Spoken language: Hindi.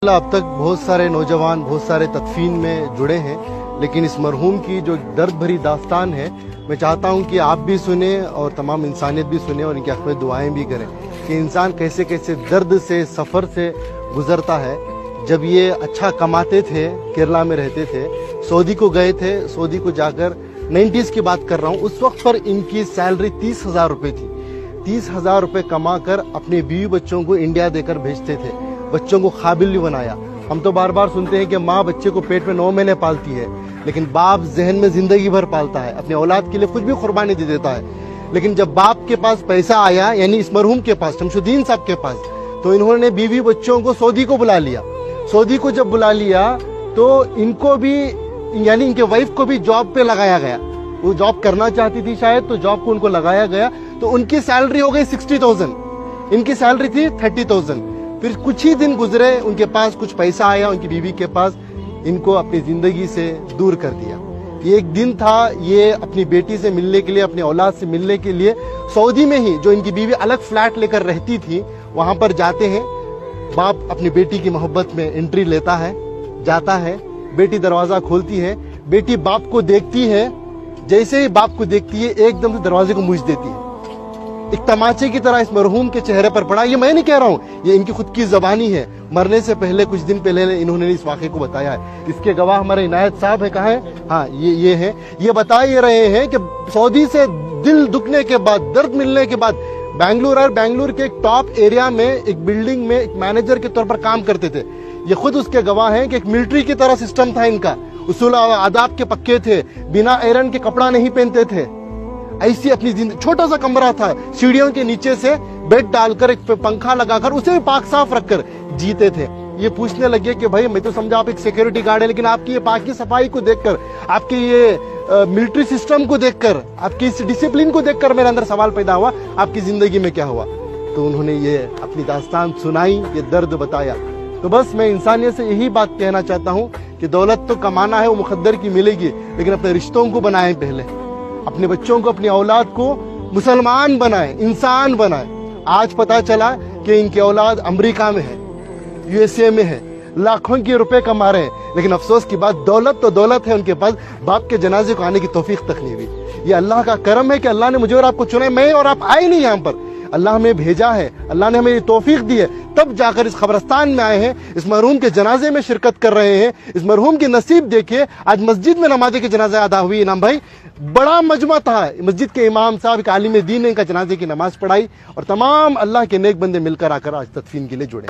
अब तक बहुत सारे नौजवान बहुत सारे तदफीन में जुड़े हैं, लेकिन इस मरहूम की जो दर्द भरी दास्तान है, मैं चाहता हूं कि आप भी सुने और तमाम इंसानियत भी सुने और इनकी हक़ में दुआएं भी करें कि इंसान कैसे कैसे दर्द से सफ़र से गुजरता है। जब ये अच्छा कमाते थे, केरला में रहते थे, सऊदी को गए थे, सऊदी को जाकर 90s की बात कर रहा हूँ, उस वक्त पर इनकी सैलरी 30,000 रुपये थी। 30,000 रुपये कमा कर अपने बीवी बच्चों को इंडिया देकर भेजते थे, बच्चों को काबिल भी बनाया। हम तो बार बार सुनते हैं कि माँ बच्चे को पेट में 9 महीने पालती है, लेकिन बाप जहन में जिंदगी भर पालता है, अपने औलाद के लिए कुछ भी कुर्बानी दे देता है। लेकिन जब बाप के पास पैसा आया, यानी इस मरहूम के पास, शमशुद्दीन साहब के पास, तो इन्होंने बीवी बच्चों को सऊदी को बुला लिया। सऊदी को जब बुला लिया तो इनको भी, यानी इनके वाइफ को भी जॉब पे लगाया गया। वो जॉब करना चाहती थी शायद, तो जॉब को उनको लगाया गया, तो उनकी सैलरी हो गई 60,000, इनकी सैलरी थी 30,000। फिर कुछ ही दिन गुजरे, उनके पास कुछ पैसा आया, उनकी बीवी के पास, इनको अपनी जिंदगी से दूर कर दिया। ये एक दिन था, ये अपनी बेटी से मिलने के लिए, अपने औलाद से मिलने के लिए सऊदी में ही, जो इनकी बीवी अलग फ्लैट लेकर रहती थी, वहां पर जाते हैं। बाप अपनी बेटी की मोहब्बत में एंट्री लेता है, जाता है, बेटी दरवाजा खोलती है, बेटी बाप को देखती है, जैसे ही बाप को देखती है एकदम से दरवाजे को मूछ देती है। एक तमाचे की तरह इस मरहूम के चेहरे पर पड़ा। ये मैं नहीं कह रहा हूँ, ये इनकी खुद की जबानी है। मरने से पहले, कुछ दिन पहले इन्होंने इस वाक़े को बताया है। इसके गवाह हमारे इनायत साहब है, कहाँ है? हाँ, ये है। ये बता ये रहे हैं कि सऊदी से दिल दुखने के बाद, दर्द मिलने के बाद, बेंगलुरु के एक टॉप एरिया में एक बिल्डिंग में एक मैनेजर के तौर पर काम करते थे। ये खुद उसके गवाह हैं कि एक मिलिट्री की तरह सिस्टम था इनका, उसूल आदाब के पक्के थे, बिना आयरन के कपड़ा नहीं पहनते थे। ऐसी अपनी जिंदगी, छोटा सा कमरा था, सीढ़ियों के नीचे से बेड डालकर, एक पंखा लगाकर, उसे भी पाक साफ रखकर जीते थे। ये पूछने लगे कि भाई, मैं तो समझा आप एक सिक्योरिटी गार्ड है, लेकिन आपकी ये पाकी सफाई को देखकर, आपकी ये मिलिट्री सिस्टम को देखकर, आपकी इस डिसिप्लिन को देखकर मेरे अंदर सवाल पैदा हुआ, आपकी जिंदगी में क्या हुआ? तो उन्होंने ये अपनी दास्तान सुनाई, ये दर्द बताया। तो बस मैं इंसानियत से यही बात कहना चाहता हूँ कि दौलत तो कमाना है, वो मुकद्दर की मिलेगी, लेकिन अपने रिश्तों को बनाएं पहले, अपने बच्चों को, अपनी औलाद को मुसलमान बनाएं, इंसान बनाएं। आज पता चला कि इनकी औलाद अमेरिका में है, यूएसए में है, लाखों के रुपए कमा रहे हैं, लेकिन अफसोस की बात, दौलत तो दौलत है, उनके पास बाप के जनाजे को आने की तौफीक तक नहीं हुई। ये अल्लाह का करम है कि अल्लाह ने मुझे और आपको चुना है। मैं और आप आए नहीं यहाँ पर, अल्लाह हमें भेजा है, अल्लाह ने हमें ये तौफीक दी है, तब जाकर इस कब्रिस्तान में आए हैं, इस मरहूम के जनाजे में शिरकत कर रहे हैं। इस मरहूम की नसीब देखिए, आज मस्जिद में नमाज़े के जनाजा अदा हुई। इनाम भाई, बड़ा मजमा था, मस्जिद के इमाम साहब, एक आलिम दीन ने इनका जनाजे की नमाज पढ़ाई, और तमाम अल्लाह के नेक बंदे मिलकर आकर आज तदफीन के लिए जुड़े।